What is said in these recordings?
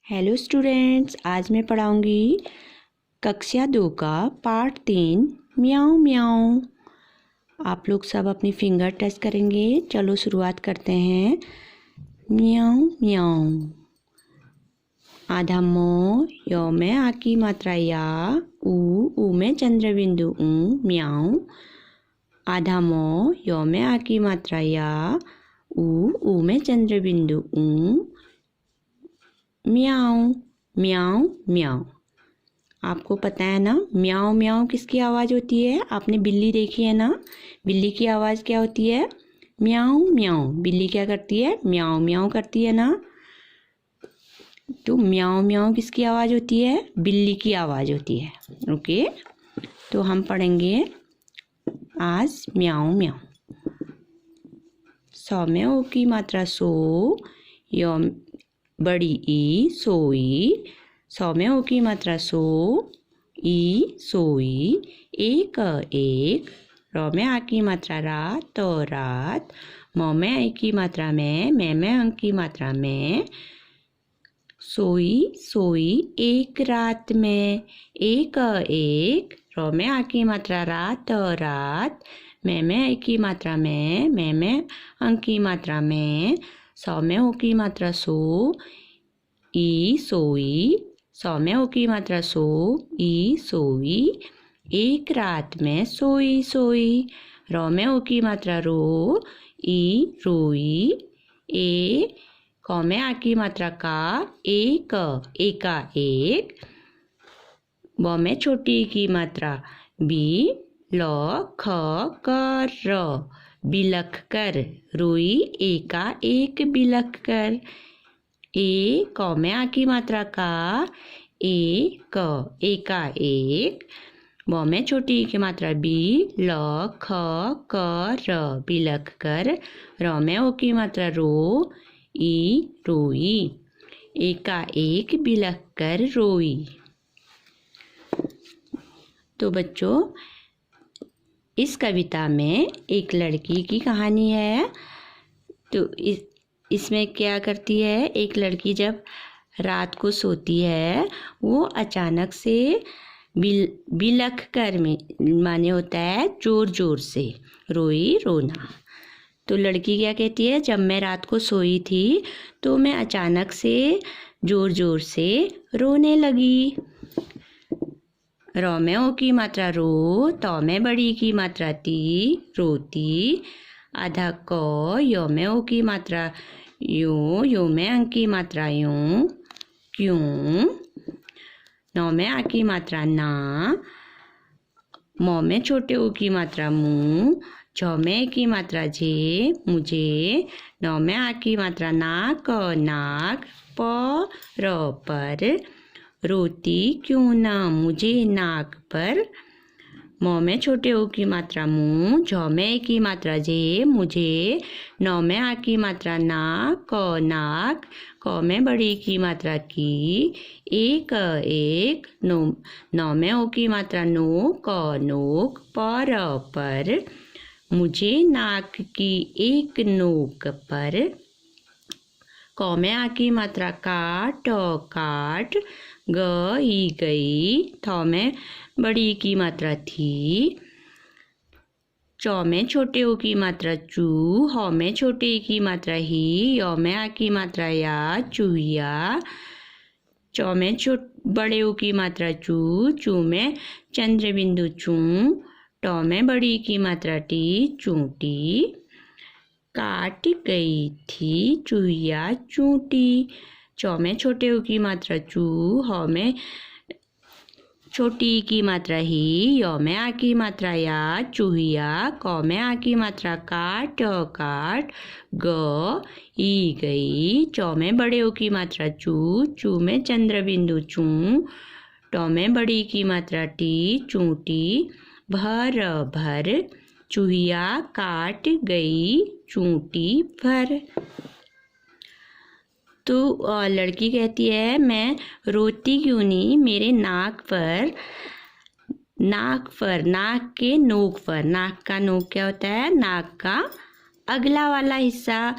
Hello students, आज मैं पढ़ाऊंगी कक्षा 2 का पार्ट 3 म्याऊं म्याऊं। आप लोग सब अपनी फिंगर टच करेंगे। चलो शुरुआत करते हैं। म्याऊं म्याऊं। आधा मो, यो में आ की मात्रा या, ऊ में चंद्र बिंदु ऊ, म्याऊं। आधा मो, यो में आ की मात्रा या, ऊ में चंद्र बिंदु ऊ, म्याऊं म्याऊं म्याऊं। आपको पता है ना म्याऊं म्याऊं किसकी आवाज़ होती है? आपने बिल्ली देखी है ना, बिल्ली की आवाज़ क्या होती है? म्याऊं म्याऊं। बिल्ली क्या करती है? म्याऊं म्याऊं करती है ना। तो म्याऊं म्याऊं किसकी आवाज़ होती है? बिल्ली की आवाज़ होती है। ओके, तो हम पढ़ेंगे आज म्याऊं म्याऊं। सौ में ओ की मात्रा सो, यो बड़ी ई सोई। सौ में ओ की मात्रा सो, ई सोई। एक एक, रौ में आ की मात्रा रा, तो रात। मौ में आई की मात्रा में अंक की मात्रा में, सोई सोई एक रात में। एक एक, रौ में आ की मात्रा रा, तो रात। में आई की मात्रा में अंक की मात्रा में। सौ में ओ की मात्रा सो, ई सोई। सौ में ओ की मात्रा सो, ई सोई। एक रात में सोई सोई। रौ में ओ की मात्रा रो, ई रोई। ए कौ में आ की मात्रा का, एक एका एक। ब में छोटी की मात्रा बी, ल ख क र, बिलख कर। रोई एका एक बिलख कर। ए कौ में आ की मात्रा का, एक एका एक। ब में छोटी की मात्रा बी, ल ख क र, बिलख कर। र में ओ की मात्रा रो, ई रोई। एका एक बिलख कर रोई। तो बच्चों, इस कविता में एक लड़की की कहानी है। तो इसमें क्या करती है? एक लड़की जब रात को सोती है, वो अचानक से बिलख कर में माने होता है जोर जोर से, रोई रोना। तो लड़की क्या कहती है? जब मैं रात को सोई थी तो मैं अचानक से जोर जोर से रोने लगी। रौ में ओ की मात्रा रो, तौ में बड़ी की मात्रा ती, रोती। आधा क, यो में ओ की मात्रा यो में अंक की मात्रा यूं, क्यों। नौ में आ की मात्रा ना, मौ में छोटे ओ की मात्रा मुँह। झौ में की मात्रा जे, मुझे। नौ में आ की मात्रा नाक, नाक। प र पर, रोती क्यों ना मुझे नाक पर। मौ में छोटे ओ की मात्रा मुँह। झौ में की मात्रा जे, मुझे। नौ में आ की मात्रा ना, क नाक। क में बड़ी की मात्रा की, एक एक। नौ में ओ की मात्रा नो, क नोक। पर पर, मुझे नाक की एक नोक पर। कौ में आ की मात्रा काट, काट। गई गई। थौ में बड़ी की मात्रा थी। चौ में छोटे ओ की मात्रा चू। हौ में छोटे ई की मात्रा ही। यौ में आ की मात्रा या, चूहिया। चौ में बड़े ओ की मात्रा चू। चू में चंद्र बिंदु चू। टौ में बड़ी की मात्रा टी, चूंटी। काट गई थी चूहिया चूंटी। चौ में छोटे ओ की मात्रा चू। हौ में छोटी की मात्रा ही। यौ में आ की मात्रा या, चूहिया। कौ में आ की मात्रा काट, काट। ई गई। चौ में बड़े ओ की मात्रा चू। चू में चंद्र बिंदु चू। टौ में बड़ी की मात्रा टी, चूंटी। भर भर, चूहिया काट गई चूंटी भर। तो लड़की कहती है, मैं रोती क्यों नहीं? मेरे नाक पर, नाक के नोक पर। नाक का नोक क्या होता है? नाक का अगला वाला हिस्सा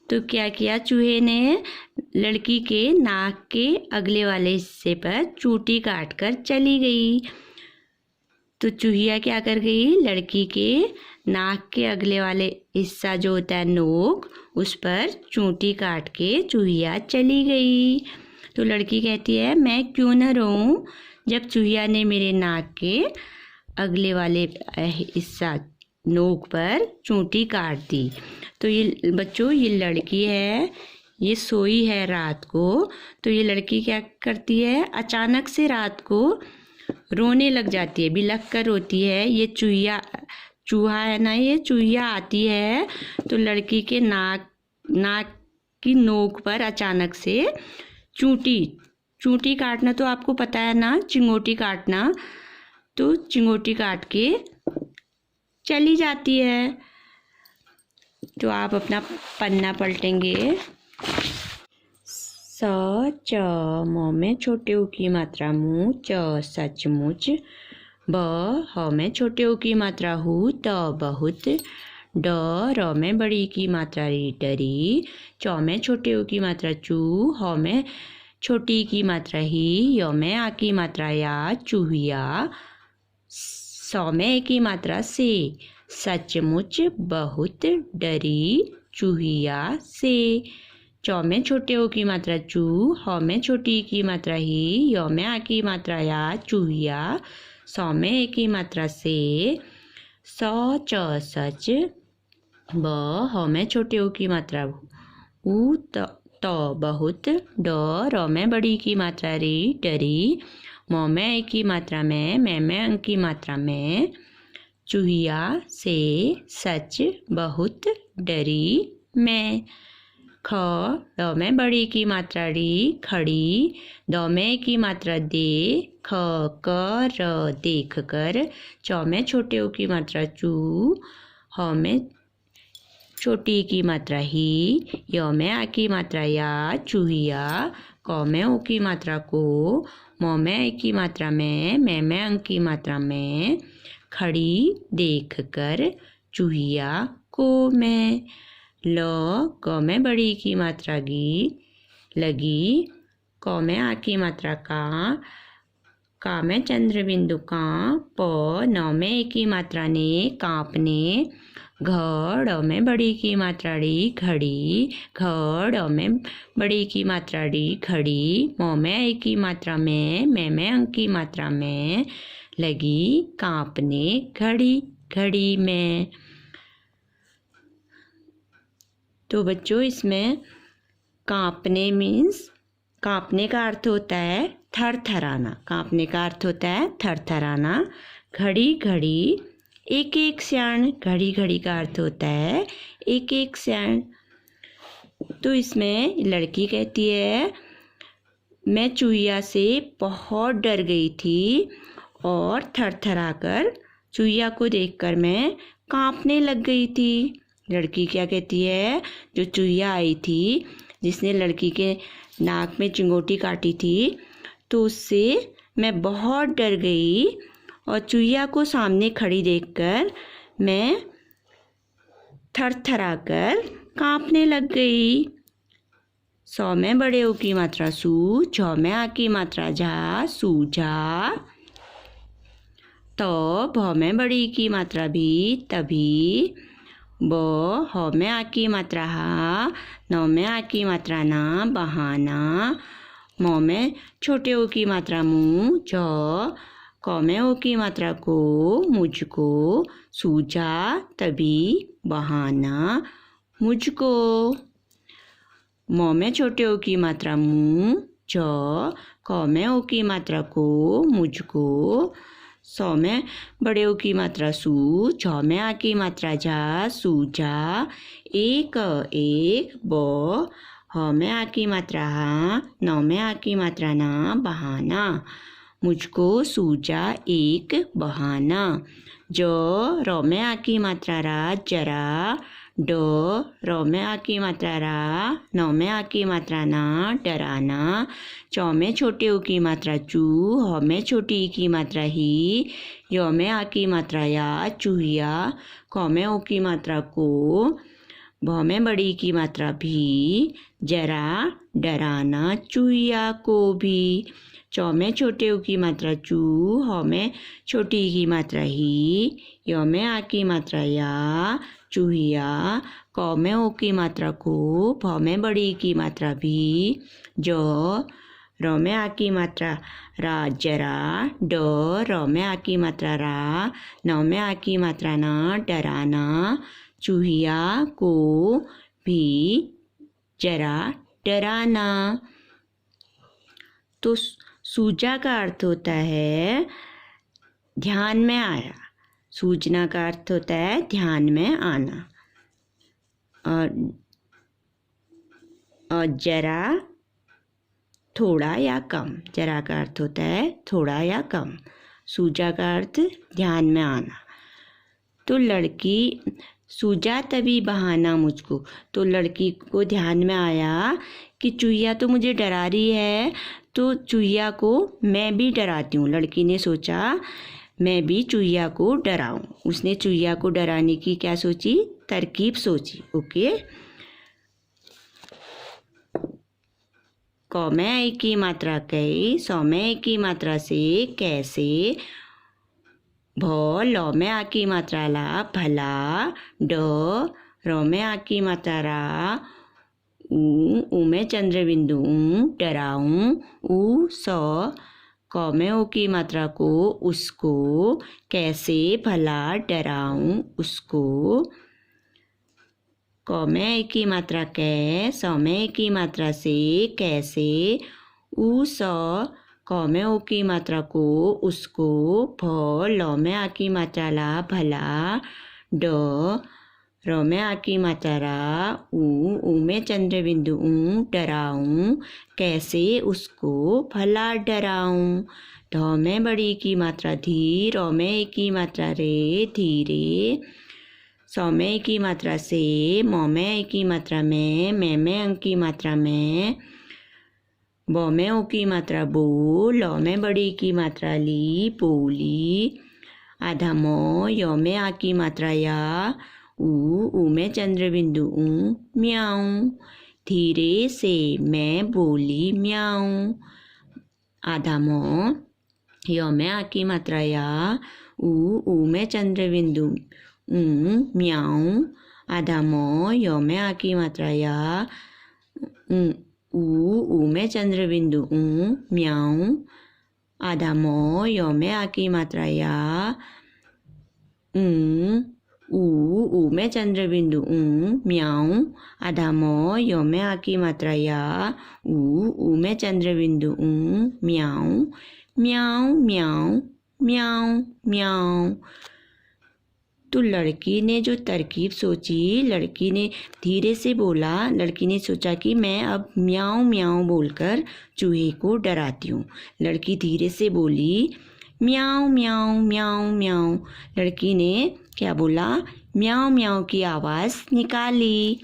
तो क्या किया, चूहे ने लड़की के नाक के अगले वाले हिस्से पर चूंटी काट कर चली गई। तो चूहिया क्या कर गई, लड़की के नाक के अगले वाले हिस्सा जो होता है नोक, उस पर चूंटी काट के चूहिया चली गई। तो लड़की कहती है मैं क्यों न रोऊं जब चूहिया ने मेरे नाक के अगले वाले हिस्सा नोक पर चूंटी काट दी। तो ये बच्चों, ये लड़की है, ये सोई है रात को। तो ये लड़की क्या करती है, अचानक से रात को रोने लग जाती है, बिलख कर रोती है। ये चूहा है ना, ये चूहिया आती है तो लड़की के नाक की नोक पर अचानक से चूंटी काटना तो आपको पता है ना, चिंगोटी काटना। तो चिंगोटी काट के चली जाती है। तो आप अपना पन्ना पलटेंगे। स च म में छोटे ऊ की मात्रा मुँह, च सचमुच, ब ह में छोटे ऊ की मात्रा हु, त बहुत, ड र में बड़ी की मात्रा री डरी, चौ में छोटे ऊ की मात्रा चू, ह में छोटी की मात्रा ही, य में आ की मात्रा या चूहिया, सौ में ए की मात्रा से, सचमुच बहुत डरी चूहिया से। चौ में छोटे ओ की मात्रा चू, ह में छोटी की मात्रा ही, य में आ की मात्रा या चूहिया, सौ में ए की मात्रा से, सौ च सच, ब ह में छोटे ओ की मात्रा ऊ, त बहुत, ड र में बड़ी की मात्रा री डरी, म में ए की मात्रा में अंक की मात्रा में, चूहिया से, सच बहुत डरी मैं। ख ड में बड़ी की मात्रा री खड़ी, द में की मात्रा दे, ख क र देख कर, चौ में छोटे ओ की मात्रा चू, ह में छोटी की मात्रा ही, य में आ की मात्रा या चूहिया, क में ओ की मात्रा को, म में ए की मात्रा में अंक की मात्रा में, खड़ी देख कर चूहिया को मैं। ल क में बड़ी की मात्रा गी लगी, क में आ की मात्रा का में चंद्र बिंदु का, प न में ए की मात्रा ने कांपने, घ ड़ में बड़ी की मात्रा ड़ी घड़ी, घ ड़ में बड़ी की मात्रा ड़ी घड़ी, म में ए की मात्रा में अंक की मात्रा में, लगी कांपने घड़ी घड़ी में। तो बच्चों, इसमें कांपने मीन्स, कांपने का अर्थ होता है थरथराना, कांपने का अर्थ होता है थरथराना। घड़ी घड़ी एक एक क्षण, घड़ी घड़ी का अर्थ होता है एक एक क्षण। तो इसमें लड़की कहती है मैं चूहिया से बहुत डर गई थी और थरथरा कर चूहिया को देखकर मैं कांपने लग गई थी। लड़की क्या कहती है, जो चूहिया आई थी जिसने लड़की के नाक में चिंगोटी काटी थी, तो उससे मैं बहुत डर गई और चूहिया को सामने खड़ी देखकर मैं थरथरा कर कांपने लग गई। सौ में बड़े ओ की मात्रा सू, झ में आ की मात्रा झा, सूझा, तो भ में बड़ी की मात्रा भी तभी, ब ह में आ की मात्रा हा, न में आ की मात्रा ना बहाना, म में छोटे ओ की मात्रा मुँह, झ क में ओ की मात्रा को मुझको, सूझा तभी बहाना मुझको। म में छोटे ओ की मात्रा मुँह, झ क में ओ की मात्रा को मुझको, सौ में बड़े ओ की मात्रा सू, झ में आ की मात्रा झा, सूझा, एक ब ह में आ की मात्रा हा, न में आ की मात्रा ना बहाना, मुझको सूझा एक बहाना। ज र में आ की मात्रा रा जरा, ड र में आ की मात्रा रा, न में आ की मात्रा ना डराना, चौ में छोटे ओ की मात्रा चू, ह में छोटी ई की मात्रा ही, य में आ की मात्रा या चूहिया, क में ओ की मात्रा को, भ में बड़ी की मात्रा भी, जरा डराना चूहिया को भी। चौ में छोटे ऊ की मात्रा चू, ह में छोटी की मात्रा ही, य में आ की मात्रा या, चूहिया। क में ओ की मात्रा को, भ में बड़ी की मात्रा भी, ज। र में आ की मात्रा रा, जरा। ड, र में आ की मात्रा रा, न में आ की मात्रा न, डराना। चूहिया को भी, जरा डराना। तो सूझा का अर्थ होता है ध्यान में आया। सूझना का अर्थ होता है ध्यान में आना। और जरा थोड़ा या कम। जरा का अर्थ होता है थोड़ा या कम। सूझा का अर्थ ध्यान में आना। तो लड़की सूझा तभी बहाना मुझको। तो लड़की को ध्यान में आया कि चूहिया तो मुझे डरा रही है, तो चूहिया को मैं भी डराती हूँ। लड़की ने सोचा मैं भी चूहिया को डराऊं। उसने चूहिया को डराने की क्या सोची, तरकीब सोची। ओके। क में ऐ की मात्रा कई, सौ में ऐ की मात्रा से कैसे, भ ल में आ की मात्रा ला भला, ड र में आ की मात्रा रा, ऊ में चंद्र बिंदु डराऊं, ऊ स। क में ओ की मात्रा को उसको, कैसे भला डराऊं उसको। क में ऐ की मात्रा कै, स में ऐ की मात्रा से कैसे, ऊ स। क में ओ की मात्रा को उसको, भ ल में आ की मात्रा ला भला, ड र में आ की मात्रा रा, ऊ में चंद्र बिंदु डराऊं, कैसे उसको भला डराऊं। ध में बड़ी की मात्रा धी, र में ऐ की मात्रा रे धीरे, स में ऐ की मात्रा से, म में ऐ की मात्रा में अंक की मात्रा में, ब में ओ की मात्रा बो, ल में बड़ी की मात्रा ली बोली, आधा म, य में आ की मात्रा या, ऊ में चंद्र बिंदु म्याऊं, धीरे से मैं बोली म्याऊं, आधा म, य में आ की मात्रा या, ऊ में चंद्र बिंदु म्याऊं, आधा म, य में आ की मात्रा या, ऊ में चंद्र बिंदु म्याऊं, आधा म, य में आ की मात्रा या, ऊ में चंद्र बिंदु म्याऊं, आधा म, य में आ की मात्रा या, ऊ में चंद्र बिंदु म्याऊं, म्याऊं म्याऊं म्याऊं म्याऊं। तो लड़की ने जो तरकीब सोची, लड़की ने धीरे से बोला। लड़की ने सोचा कि मैं अब म्याऊं म्याऊं बोलकर चूहे को डराती हूँ। लड़की धीरे से बोली म्याऊं म्याऊं म्याऊं म्याऊं। लड़की ने क्या बोला, म्याऊं म्याऊं की आवाज़ निकाली।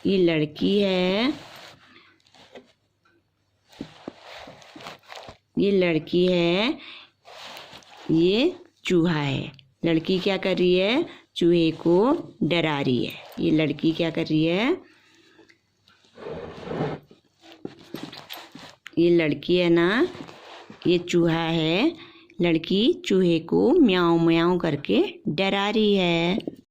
ये लड़की है, ये लड़की है, ये चूहा है। लड़की क्या कर रही है, चूहे को डरा रही है। ये लड़की क्या कर रही है, ये लड़की है ना, ये चूहा है। लड़की चूहे को म्याऊं म्याऊं करके डरा रही है।